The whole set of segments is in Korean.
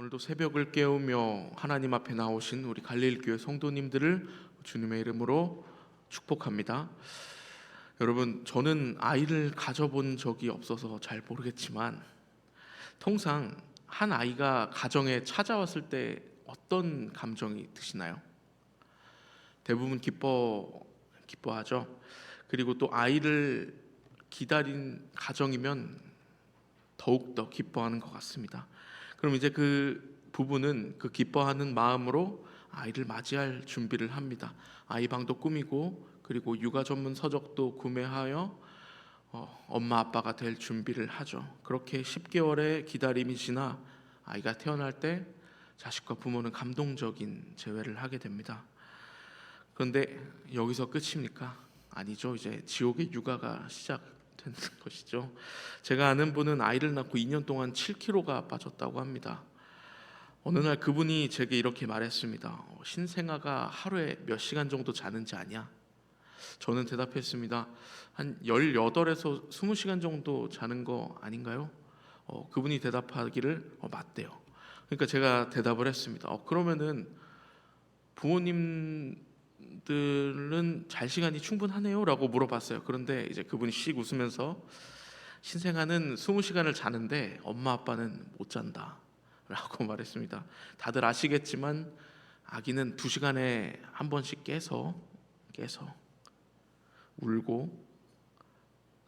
오늘도 새벽을 깨우며 하나님 앞에 나오신 우리 갈릴교회 성도님들을 주님의 이름으로 축복합니다. 여러분, 저는 아이를 가져본 적이 없어서 잘 모르겠지만 통상 한 아이가 가정에 찾아왔을 때 어떤 감정이 드시나요? 대부분 기뻐하죠. 그리고 또 아이를 기다린 가정이면 더욱더 기뻐하는 것 같습니다. 그럼 이제 그 부부는 그 기뻐하는 마음으로 아이를 맞이할 준비를 합니다. 아이 방도 꾸미고 그리고 육아 전문 서적도 구매하여 엄마 아빠가 될 준비를 하죠. 그렇게 10개월의 기다림이 지나 아이가 태어날 때 자식과 부모는 감동적인 재회를 하게 됩니다. 그런데 여기서 끝입니까? 아니죠. 이제 지옥의 육아가 시작되는 것이죠. 제가 아는 분은 아이를 낳고 2년 동안 7kg가 빠졌다고 합니다. 어느 날 그분이 제게 이렇게 말했습니다. 신생아가 하루에 몇 시간 정도 자는지 아냐? 저는 대답했습니다. 한 18에서 20시간 정도 자는 거 아닌가요? 그분이 대답하기를 맞대요. 그러니까 제가 대답을 했습니다. 그러면은 부모님들은 잘 시간이 충분하네요? 라고 물어봤어요. 그런데 이제 그분이 씩 웃으면서 신생아는 20시간을 자는데 엄마 아빠는 못 잔다 라고 말했습니다. 다들 아시겠지만 아기는 2시간에 한 번씩 깨서 울고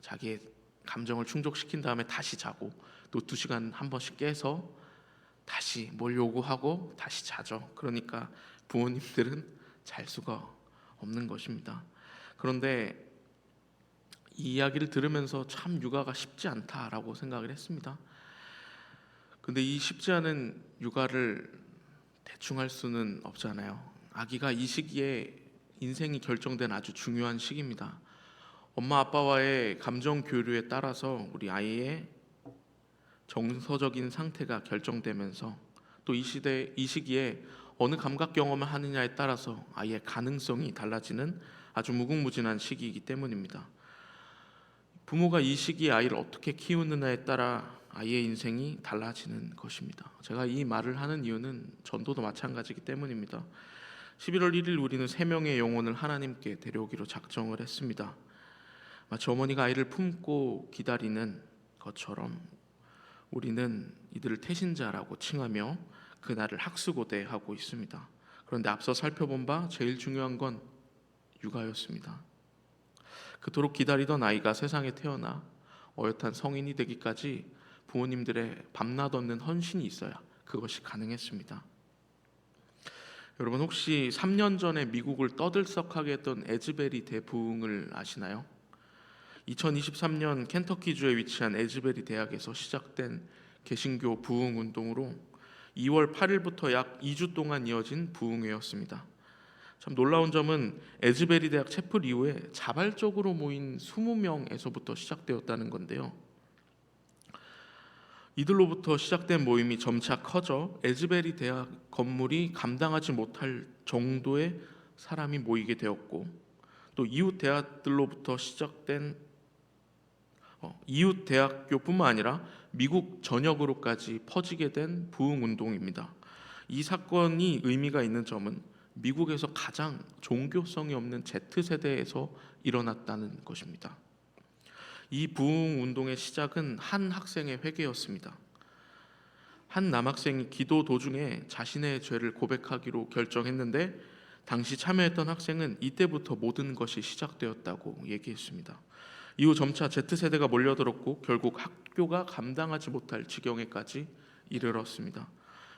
자기의 감정을 충족시킨 다음에 다시 자고 또 2시간 한 번씩 깨서 다시 뭘 요구하고 다시 자죠. 그러니까 부모님들은 잘 수가 없는 것입니다. 그런데 이 이야기를 들으면서 참 육아가 쉽지 않다라고 생각을 했습니다. 근데 이 쉽지 않은 육아를 대충 할 수는 없잖아요. 아기가 이 시기에 인생이 결정된 아주 중요한 시기입니다. 엄마 아빠와의 감정 교류에 따라서 우리 아이의 정서적인 상태가 결정되면서 또 이 시기에 어느 감각 경험을 하느냐에 따라서 아이의 가능성이 달라지는 아주 무궁무진한 시기이기 때문입니다. 부모가 이 시기에 아이를 어떻게 키우느냐에 따라 아이의 인생이 달라지는 것입니다. 제가 이 말을 하는 이유는 전도도 마찬가지이기 때문입니다. 11월 1일 우리는 3명의 영혼을 하나님께 데려오기로 작정을 했습니다. 마치 어머니가 아이를 품고 기다리는 것처럼 우리는 이들을 태신자라고 칭하며 그날을 학수고대하고 있습니다. 그런데 앞서 살펴본 바 제일 중요한 건 육아였습니다. 그토록 기다리던 아이가 세상에 태어나 어엿한 성인이 되기까지 부모님들의 밤낮 없는 헌신이 있어야 그것이 가능했습니다. 여러분, 혹시 3년 전에 미국을 떠들썩하게 했던 에즈베리 대부흥을 아시나요? 2023년 켄터키주에 위치한 에즈베리 대학에서 시작된 개신교 부흥 운동으로 2월 8일부터 약 2주 동안 이어진 부흥회였습니다. 참 놀라운 점은 에즈베리 대학 채플 이후에 자발적으로 모인 20명에서부터 시작되었다는 건데요. 이들로부터 시작된 모임이 점차 커져 에즈베리 대학 건물이 감당하지 못할 정도의 사람이 모이게 되었고, 또 이웃 대학들로부터 시작된 이웃 대학교뿐만 아니라 미국 전역으로까지 퍼지게 된 부흥 운동입니다. 이 사건이 의미가 있는 점은 미국에서 가장 종교성이 없는 Z세대에서 일어났다는 것입니다. 이 부흥 운동의 시작은 한 학생의 회개였습니다. 한 남학생이 기도 도중에 자신의 죄를 고백하기로 결정했는데 당시 참여했던 학생은 이때부터 모든 것이 시작되었다고 얘기했습니다. 이후 점차 Z세대가 몰려들었고 결국 학교가 감당하지 못할 지경에까지 이르렀습니다.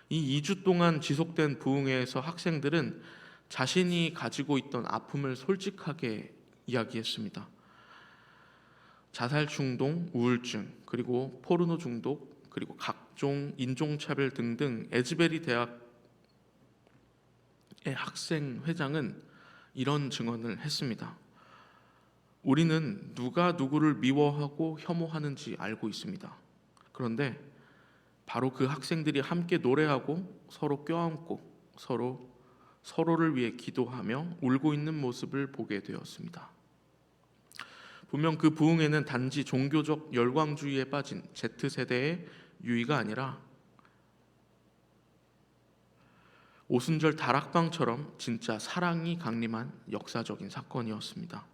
이 2주 동안 지속된 부흥회에서 학생들은 자신이 가지고 있던 아픔을 솔직하게 이야기했습니다. 자살 충동, 우울증, 그리고 포르노 중독, 그리고 각종 인종차별 등등 에즈베리 대학의 학생 회장은 이런 증언을 했습니다. 우리는 누가 누구를 미워하고 혐오하는지 알고 있습니다. 그런데 바로 그 학생들이 함께 노래하고 서로 껴안고 서로를 위해 기도하며 울고 있는 모습을 보게 되었습니다. 분명 그 부흥회는 단지 종교적 열광주의에 빠진 Z세대의 유의가 아니라 오순절 다락방처럼 진짜 사랑이 강림한 역사적인 사건이었습니다.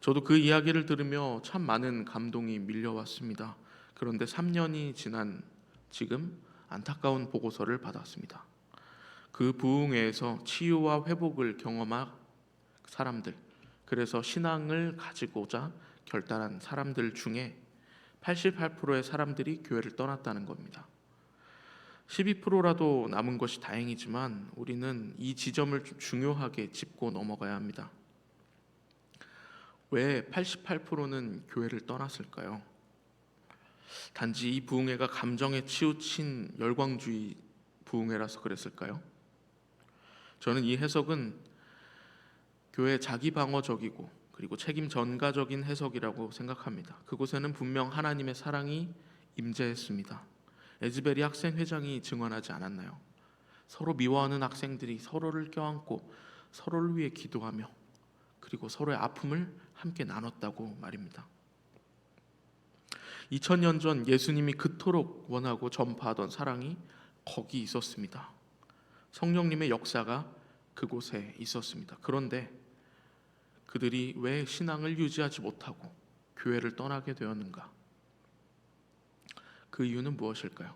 저도 그 이야기를 들으며 참 많은 감동이 밀려왔습니다. 그런데 3년이 지난 지금 안타까운 보고서를 받았습니다. 그 부흥회에서 치유와 회복을 경험한 사람들, 그래서 신앙을 가지고자 결단한 사람들 중에 88%의 사람들이 교회를 떠났다는 겁니다. 12%라도 남은 것이 다행이지만 우리는 이 지점을 좀 중요하게 짚고 넘어가야 합니다. 왜 88%는 교회를 떠났을까요? 단지 이 부흥회가 감정에 치우친 열광주의 부흥회라서 그랬을까요? 저는 이 해석은 교회 자기 방어적이고 그리고 책임 전가적인 해석이라고 생각합니다. 그곳에는 분명 하나님의 사랑이 임재했습니다. 에즈베리 학생회장이 증언하지 않았나요? 서로 미워하는 학생들이 서로를 껴안고 서로를 위해 기도하며 그리고 서로의 아픔을 함께 나눴다고 말입니다. 2000년 전 예수님이 그토록 원하고 전파하던 사랑이 거기 있었습니다. 성령님의 역사가 그곳에 있었습니다. 그런데 그들이 왜 신앙을 유지하지 못하고 교회를 떠나게 되었는가? 그 이유는 무엇일까요?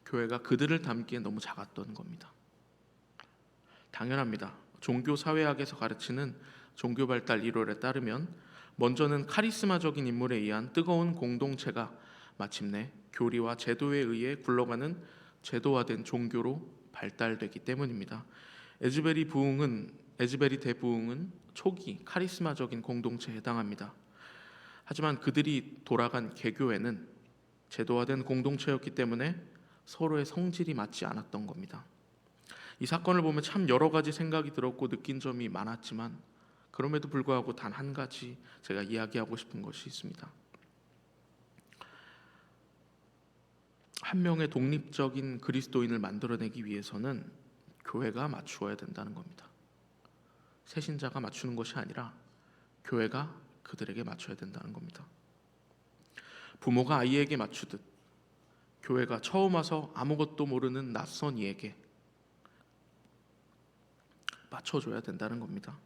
교회가 그들을 담기에 너무 작았던 겁니다. 당연합니다. 종교사회학에서 가르치는 종교발달 이론에 따르면 먼저는 카리스마적인 인물에 의한 뜨거운 공동체가 마침내 교리와 제도에 의해 굴러가는 제도화된 종교로 발달되기 때문입니다. 에즈베리 대부흥은 초기 카리스마적인 공동체에 해당합니다. 하지만 그들이 돌아간 개교회는 제도화된 공동체였기 때문에 서로의 성질이 맞지 않았던 겁니다. 이 사건을 보면 참 여러 가지 생각이 들었고 느낀 점이 많았지만 그럼에도 불구하고 단 한 가지 제가 이야기하고 싶은 것이 있습니다. 한 명의 독립적인 그리스도인을 만들어내기 위해서는 교회가 맞추어야 된다는 겁니다. 새신자가 맞추는 것이 아니라 교회가 그들에게 맞춰야 된다는 겁니다. 부모가 아이에게 맞추듯 교회가 처음 와서 아무것도 모르는 낯선 이에게 맞춰줘야 된다는 겁니다.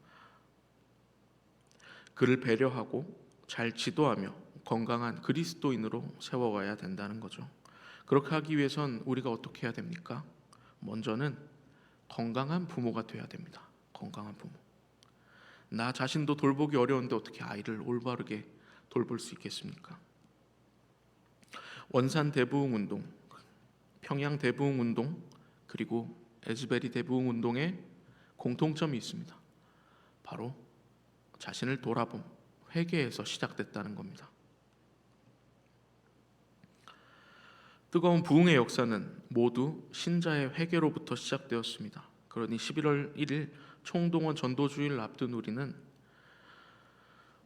그를 배려하고 잘 지도하며 건강한 그리스도인으로 세워가야 된다는 거죠. 그렇게 하기 위해선 우리가 어떻게 해야 됩니까? 먼저는 건강한 부모가 돼야 됩니다. 건강한 부모. 나 자신도 돌보기 어려운데 어떻게 아이를 올바르게 돌볼 수 있겠습니까? 원산 대부흥 운동, 평양 대부흥 운동, 그리고 에즈베리 대부흥 운동에 공통점이 있습니다. 바로 자신을 돌아봄, 회개에서 시작됐다는 겁니다. 뜨거운 부흥의 역사는 모두 신자의 회개로부터 시작되었습니다. 그러니 11월 1일 총동원 전도주의를 앞둔 우리는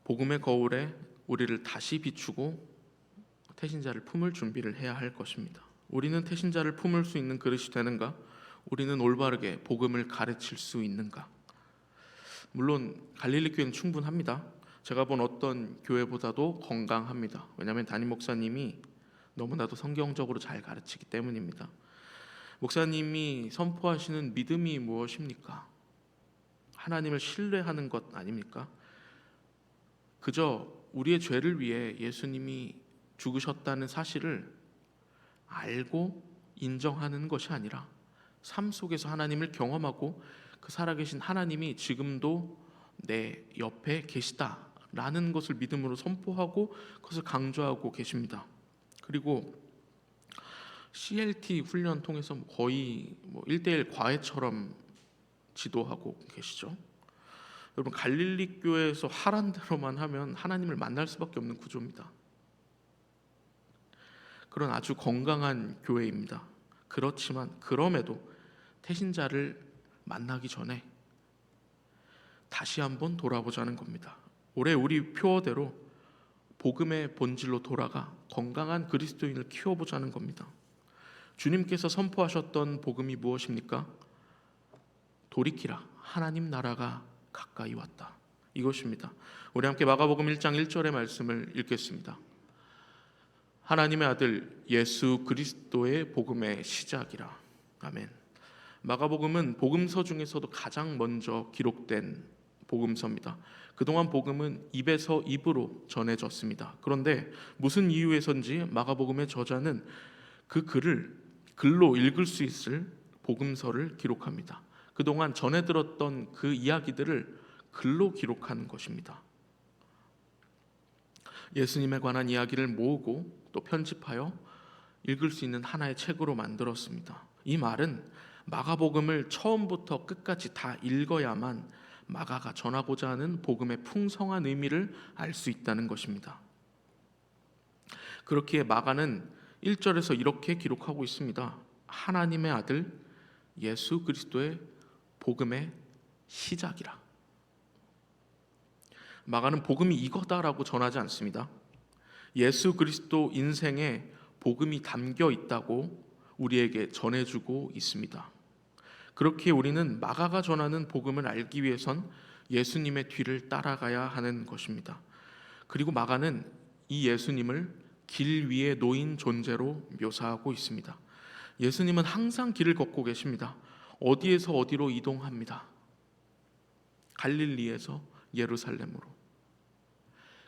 복음의 거울에 우리를 다시 비추고 태신자를 품을 준비를 해야 할 것입니다. 우리는 태신자를 품을 수 있는 그릇이 되는가? 우리는 올바르게 복음을 가르칠 수 있는가? 물론 갈릴리 교회는 충분합니다. 제가 본 어떤 교회보다도 건강합니다. 왜냐하면 담임 목사님이 너무나도 성경적으로 잘 가르치기 때문입니다. 목사님이 선포하시는 믿음이 무엇입니까? 하나님을 신뢰하는 것 아닙니까? 그저 우리의 죄를 위해 예수님이 죽으셨다는 사실을 알고 인정하는 것이 아니라 삶 속에서 하나님을 경험하고 그 살아계신 하나님이 지금도 내 옆에 계시다라는 것을 믿음으로 선포하고 그것을 강조하고 계십니다. 그리고 CLT 훈련 통해서 거의 1:1 과외처럼 지도하고 계시죠. 여러분, 갈릴리 교회에서 하란 대로만 하면 하나님을 만날 수밖에 없는 구조입니다. 그런 아주 건강한 교회입니다. 그렇지만 그럼에도 태신자를 만나기 전에 다시 한번 돌아보자는 겁니다. 올해 우리 표어대로 복음의 본질로 돌아가 건강한 그리스도인을 키워보자는 겁니다. 주님께서 선포하셨던 복음이 무엇입니까? 돌이키라, 하나님 나라가 가까이 왔다. 이것입니다. 우리 함께 마가복음 1장 1절의 말씀을 읽겠습니다. 하나님의 아들 예수 그리스도의 복음의 시작이라. 아멘. 마가복음은 복음서 중에서도 가장 먼저 기록된 복음서입니다. 그동안 복음은 입에서 입으로 전해졌습니다. 그런데 무슨 이유에선지 마가복음의 저자는 그 글을 글로 읽을 수 있을 복음서를 기록합니다. 그동안 전해 들었던 그 이야기들을 글로 기록한 것입니다. 예수님에 관한 이야기를 모으고 또 편집하여 읽을 수 있는 하나의 책으로 만들었습니다. 이 말은 마가복음을 처음부터 끝까지 다 읽어야만 마가가 전하고자 하는 복음의 풍성한 의미를 알 수 있다는 것입니다. 그렇기에 마가는 1절에서 이렇게 기록하고 있습니다. 하나님의 아들 예수 그리스도의 복음의 시작이라. 마가는 복음이 이거다라고 전하지 않습니다. 예수 그리스도 인생에 복음이 담겨 있다고 우리에게 전해주고 있습니다. 그렇기에 우리는 마가가 전하는 복음을 알기 위해선 예수님의 뒤를 따라가야 하는 것입니다. 그리고 마가는 이 예수님을 길 위에 놓인 존재로 묘사하고 있습니다. 예수님은 항상 길을 걷고 계십니다. 어디에서 어디로 이동합니다. 갈릴리에서 예루살렘으로,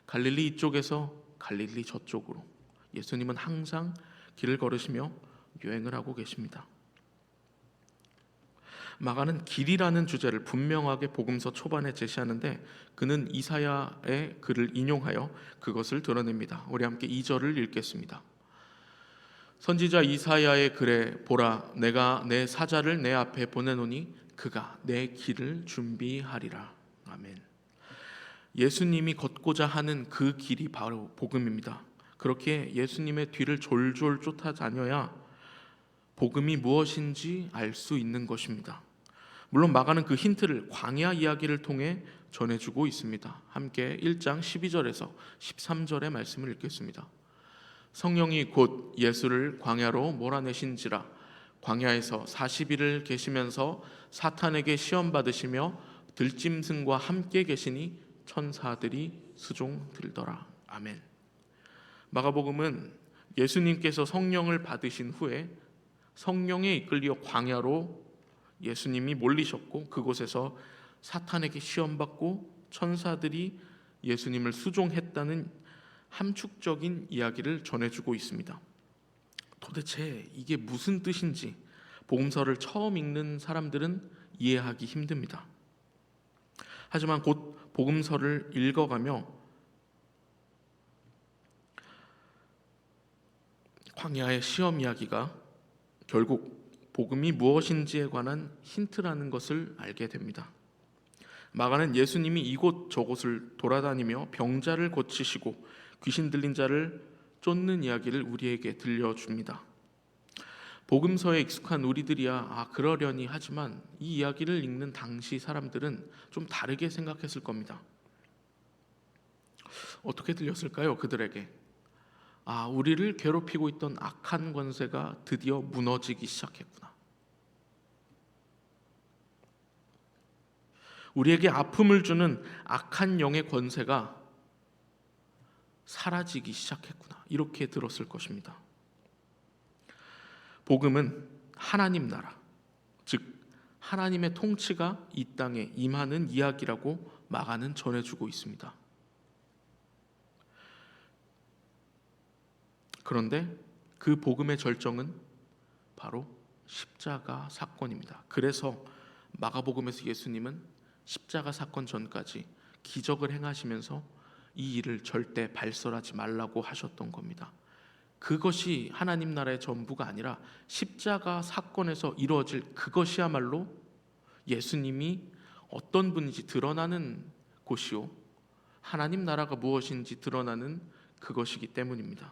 갈릴리 이쪽에서 갈릴리 저쪽으로 예수님은 항상 길을 걸으시며 여행을 하고 계십니다. 마가는 길이라는 주제를 분명하게 복음서 초반에 제시하는데 그는 이사야의 글을 인용하여 그것을 드러냅니다. 우리 함께 2절을 읽겠습니다. 선지자 이사야의 글에 보라, 내가 내 사자를 내 앞에 보내노니 그가 내 길을 준비하리라. 아멘. 예수님이 걷고자 하는 그 길이 바로 복음입니다. 그렇게 예수님의 뒤를 졸졸 쫓아다녀야 복음이 무엇인지 알 수 있는 것입니다. 물론 마가는 그 힌트를 광야 이야기를 통해 전해주고 있습니다. 함께 1장 12절에서 13절의 말씀을 읽겠습니다. 성령이 곧 예수를 광야로 몰아내신지라 광야에서 40일을 계시면서 사탄에게 시험 받으시며 들짐승과 함께 계시니 천사들이 수종 들더라. 아멘. 마가복음은 예수님께서 성령을 받으신 후에 성령에 이끌려 광야로 예수님이 몰리셨고 그곳에서 사탄에게 시험받고 천사들이 예수님을 수종했다는 함축적인 이야기를 전해주고 있습니다. 도대체 이게 무슨 뜻인지 복음서를 처음 읽는 사람들은 이해하기 힘듭니다. 하지만 곧 복음서를 읽어가며 광야의 시험 이야기가 결국 복음이 무엇인지에 관한 힌트라는 것을 알게 됩니다. 마가는 예수님이 이곳 저곳을 돌아다니며 병자를 고치시고 귀신 들린 자를 쫓는 이야기를 우리에게 들려줍니다. 복음서에 익숙한 우리들이야 그러려니 하지만 이 이야기를 읽는 당시 사람들은 좀 다르게 생각했을 겁니다. 어떻게 들렸을까요? 그들에게 우리를 괴롭히고 있던 악한 권세가 드디어 무너지기 시작했구나. 우리에게 아픔을 주는 악한 영의 권세가 사라지기 시작했구나. 이렇게 들었을 것입니다. 복음은 하나님 나라, 즉 하나님의 통치가 이 땅에 임하는 이야기라고 마가는 전해주고 있습니다. 그런데 그 복음의 절정은 바로 십자가 사건입니다. 그래서 마가복음에서 예수님은 십자가 사건 전까지 기적을 행하시면서 이 일을 절대 발설하지 말라고 하셨던 겁니다. 그것이 하나님 나라의 전부가 아니라 십자가 사건에서 이루어질 그것이야말로 예수님이 어떤 분인지 드러나는 곳이요 하나님 나라가 무엇인지 드러나는 그것이기 때문입니다.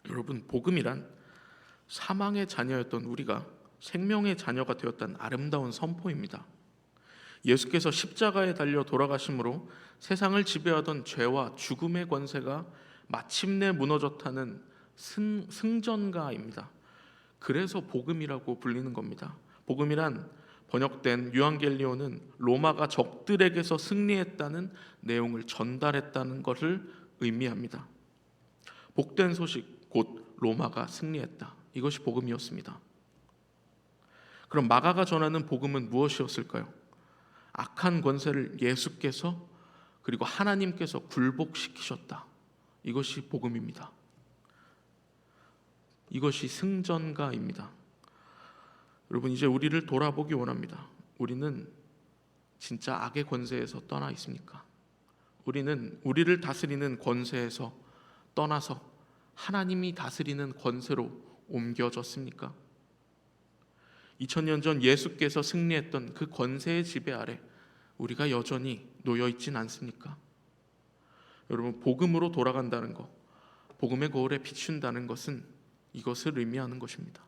여러분, 복음이란 사망의 자녀였던 우리가 생명의 자녀가 되었다는 아름다운 선포입니다. 예수께서 십자가에 달려 돌아가심으로 세상을 지배하던 죄와 죽음의 권세가 마침내 무너졌다는 승전가입니다. 그래서 복음이라고 불리는 겁니다. 복음이란 번역된 유앙겔리오는 로마가 적들에게서 승리했다는 내용을 전달했다는 것을 의미합니다. 복된 소식, 곧 로마가 승리했다. 이것이 복음이었습니다. 그럼 마가가 전하는 복음은 무엇이었을까요? 악한 권세를 예수께서 그리고 하나님께서 굴복시키셨다. 이것이 복음입니다. 이것이 승전가입니다. 여러분, 이제 우리를 돌아보기 원합니다. 우리는 진짜 악의 권세에서 떠나 있습니까? 우리는 우리를 다스리는 권세에서 떠나서 하나님이 다스리는 권세로 옮겨졌습니까? 2000년 전 예수께서 승리했던 그 권세의 지배 아래 우리가 여전히 놓여 있진 않습니까? 여러분, 복음으로 돌아간다는 것, 복음의 거울에 비춘다는 것은 이것을 의미하는 것입니다.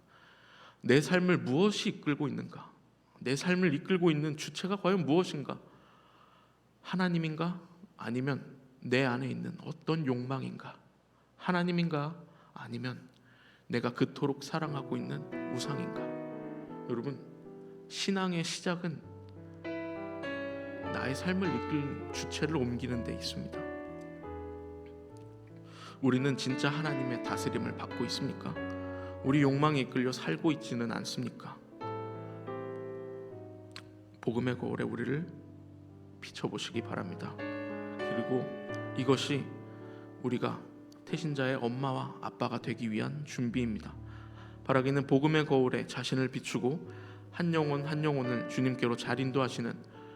내 삶을 무엇이 이끌고 있는가? 내 삶을 이끌고 있는 주체가 과연 무엇인가? 하나님인가? 아니면 내 안에 있는 어떤 욕망인가? 하나님인가? 아니면 내가 그토록 사랑하고 있는 우상인가? 여러분, 신앙의 시작은 나의 삶을 이끌 주체를 옮기는 데 있습니다. 우리는 진짜 하나님의 다스림을 받고 있습니까? 우리 욕망에 이끌려 살고 있지는 않습니까? 복음의 거울에 우리를 비춰보시기 바랍니다. 그리고 이것이 우리가 태신자의 엄마와 아빠가 되기 위한 준비입니다. 바라기는 복음의 거울에 자신을 비추고 한 영혼 한 영혼을 주님께로 잘 인도하시는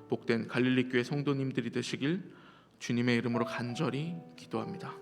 복된 갈릴리 교회 성도님들이 되시길 주님의 이름으로 간절히 기도합니다.